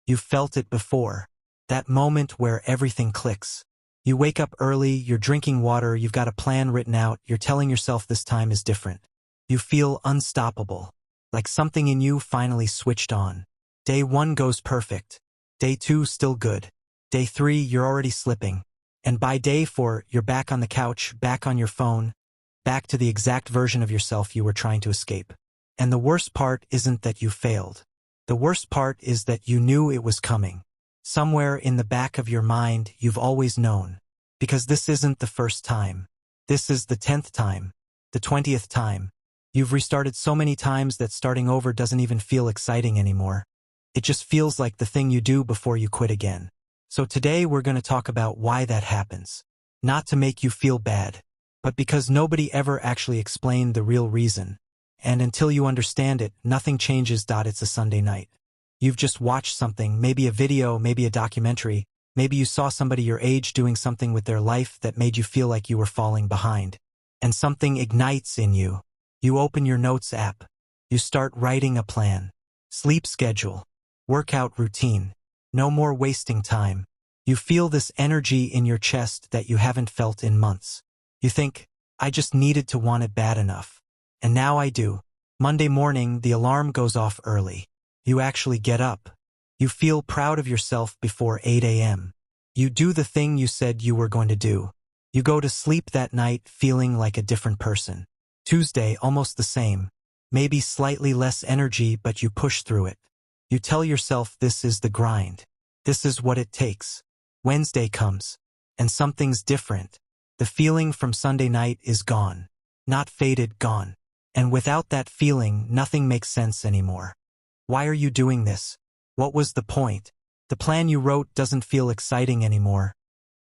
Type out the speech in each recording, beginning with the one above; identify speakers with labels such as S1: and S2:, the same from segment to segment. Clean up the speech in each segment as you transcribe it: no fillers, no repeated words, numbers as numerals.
S1: You've felt it before. That moment where everything clicks. You wake up early, you're drinking water, you've got a plan written out, you're telling yourself this time is different. You feel unstoppable. Like something in you finally switched on. Day 1 goes perfect. Day 2 still good. Day 3 you're already slipping. And by day 4 you're back on the couch, back on your phone, back to the exact version of yourself you were trying to escape. And the worst part isn't that you failed. The worst part is that you knew it was coming. Somewhere in the back of your mind you've always known. Because this isn't the first time. This is the 10th time. The 20th time. You've restarted so many times that starting over doesn't even feel exciting anymore. It just feels like the thing you do before you quit again. So today we're going to talk about why that happens. Not to make you feel bad, but because nobody ever actually explained the real reason. And until you understand it, nothing changes. It's a Sunday night. You've just watched something, maybe a video, maybe a documentary, maybe you saw somebody your age doing something with their life that made you feel like you were falling behind. And something ignites in you. You open your notes app. You start writing a plan. Sleep schedule. Workout routine. No more wasting time. You feel this energy in your chest that you haven't felt in months. You think, I just needed to want it bad enough. And now I do. Monday morning, the alarm goes off early. You actually get up. You feel proud of yourself before 8 a.m. You do the thing you said you were going to do. You go to sleep that night feeling like a different person. Tuesday, almost the same. Maybe slightly less energy, but you push through it. You tell yourself this is the grind. This is what it takes. Wednesday comes. And something's different. The feeling from Sunday night is gone. Not faded, gone. And without that feeling, nothing makes sense anymore. Why are you doing this? What was the point? The plan you wrote doesn't feel exciting anymore.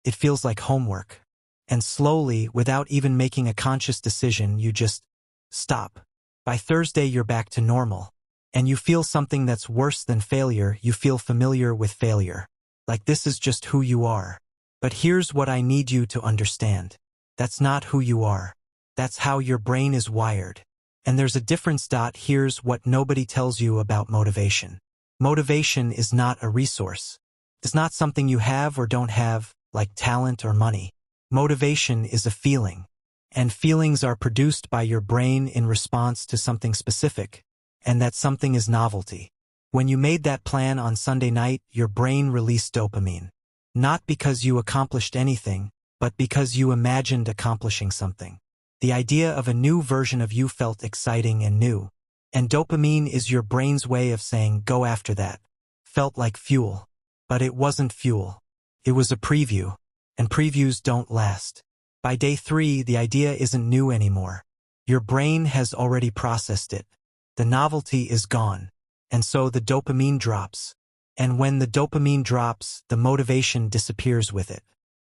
S1: It feels like homework. And slowly, without even making a conscious decision, you just stop. By Thursday, you're back to normal. And you feel something that's worse than failure. You feel familiar with failure. Like this is just who you are. But here's what I need you to understand. That's not who you are. That's how your brain is wired. And there's a difference. Here's what nobody tells you about motivation. Motivation is not a resource. It's not something you have or don't have, like talent or money. Motivation is a feeling. And feelings are produced by your brain in response to something specific. And that something is novelty. When you made that plan on Sunday night, your brain released dopamine. Not because you accomplished anything, but because you imagined accomplishing something. The idea of a new version of you felt exciting and new. And dopamine is your brain's way of saying, go after that. Felt like fuel. But it wasn't fuel. It was a preview. And previews don't last. By day 3, the idea isn't new anymore. Your brain has already processed it. The novelty is gone. And so the dopamine drops. And when the dopamine drops, the motivation disappears with it.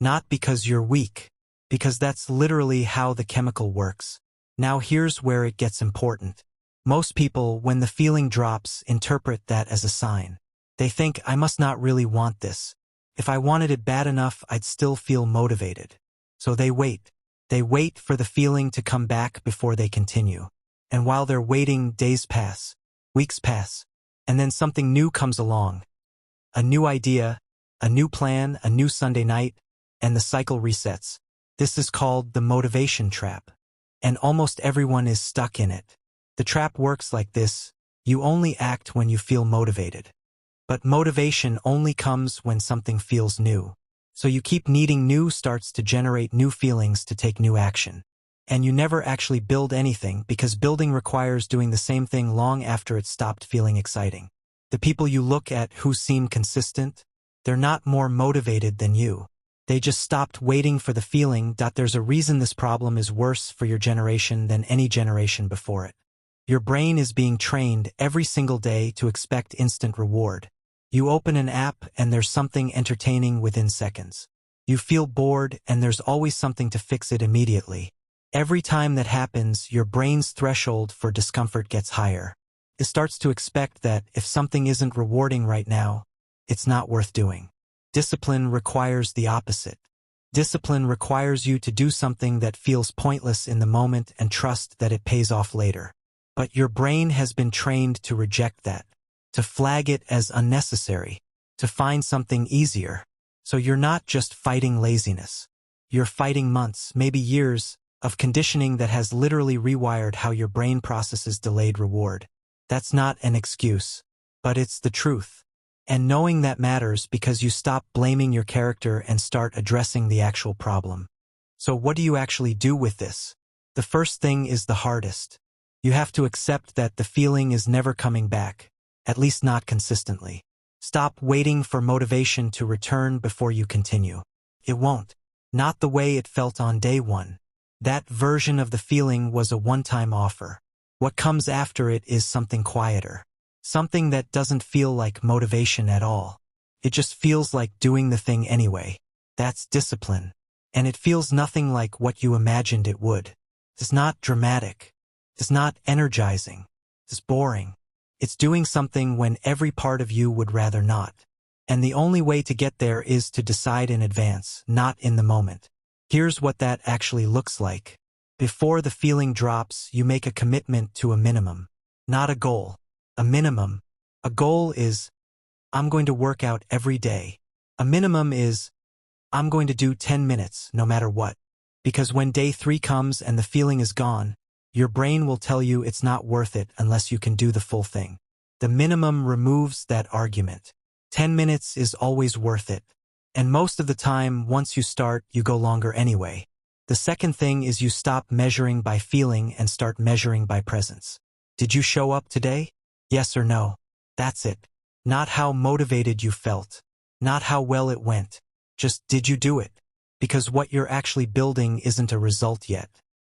S1: Not because you're weak. Because that's literally how the chemical works. Now here's where it gets important. Most people, when the feeling drops, interpret that as a sign. They think, I must not really want this. If I wanted it bad enough, I'd still feel motivated. So they wait. They wait for the feeling to come back before they continue. And while they're waiting, days pass. Weeks pass. And then something new comes along. A new idea, a new plan, a new Sunday night, and the cycle resets. This is called the motivation trap. And almost everyone is stuck in it. The trap works like this. You only act when you feel motivated. But motivation only comes when something feels new. So you keep needing new starts to generate new feelings to take new action. And you never actually build anything because building requires doing the same thing long after it stopped feeling exciting. The people you look at who seem consistent, they're not more motivated than you. They just stopped waiting for the feeling. There's a reason this problem is worse for your generation than any generation before it. Your brain is being trained every single day to expect instant reward. You open an app and there's something entertaining within seconds. You feel bored and there's always something to fix it immediately. Every time that happens, your brain's threshold for discomfort gets higher. It starts to expect that if something isn't rewarding right now, it's not worth doing. Discipline requires the opposite. Discipline requires you to do something that feels pointless in the moment and trust that it pays off later. But your brain has been trained to reject that, to flag it as unnecessary. to find something easier. So you're not just fighting laziness. You're fighting months, maybe years, of conditioning that has literally rewired how your brain processes delayed reward. That's not an excuse, but it's the truth. And knowing that matters because you stop blaming your character and start addressing the actual problem. So what do you actually do with this? The first thing is the hardest. You have to accept that the feeling is never coming back, at least not consistently. Stop waiting for motivation to return before you continue. It won't. Not the way it felt on day one. That version of the feeling was a one-time offer. What comes after it is something quieter. Something that doesn't feel like motivation at all. It just feels like doing the thing anyway. That's discipline. And it feels nothing like what you imagined it would. It's not dramatic. It's not energizing. It's boring. It's doing something when every part of you would rather not. And the only way to get there is to decide in advance, not in the moment. Here's what that actually looks like. Before the feeling drops, you make a commitment to a minimum. Not a goal. A minimum. A goal is, I'm going to work out every day. A minimum is, I'm going to do 10 minutes, no matter what. Because when day 3 comes and the feeling is gone, your brain will tell you it's not worth it unless you can do the full thing. The minimum removes that argument. 10 minutes is always worth it. And most of the time, once you start, you go longer anyway. The second thing is you stop measuring by feeling and start measuring by presence. Did you show up today? Yes or no? That's it. Not how motivated you felt. Not how well it went. Just did you do it? Because what you're actually building isn't a result yet.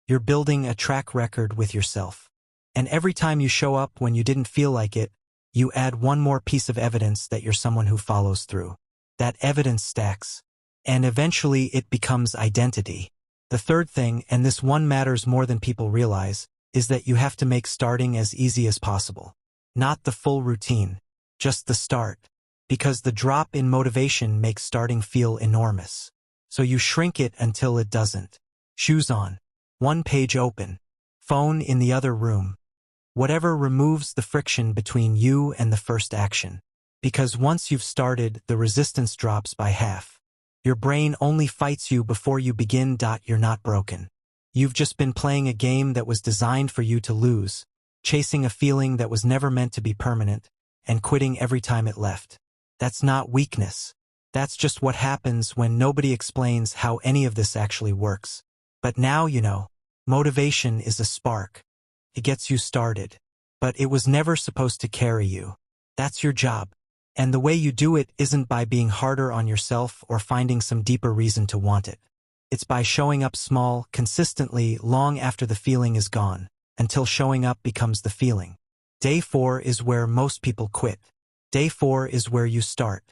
S1: You're building a track record with yourself. And every time you show up when you didn't feel like it, you add one more piece of evidence that you're someone who follows through. That evidence stacks. And eventually it becomes identity. The third thing, and this one matters more than people realize, is that you have to make starting as easy as possible. Not the full routine, just the start. Because the drop in motivation makes starting feel enormous. So you shrink it until it doesn't. Shoes on. One page open. Phone in the other room. Whatever removes the friction between you and the first action. Because once you've started, the resistance drops by half. Your brain only fights you before you begin. You're not broken. You've just been playing a game that was designed for you to lose, chasing a feeling that was never meant to be permanent, and quitting every time it left. That's not weakness. That's just what happens when nobody explains how any of this actually works. But now you know. Motivation is a spark. It gets you started. But it was never supposed to carry you. That's your job. And the way you do it isn't by being harder on yourself or finding some deeper reason to want it. It's by showing up small, consistently, long after the feeling is gone, until showing up becomes the feeling. Day 4 is where most people quit. Day 4 is where you start.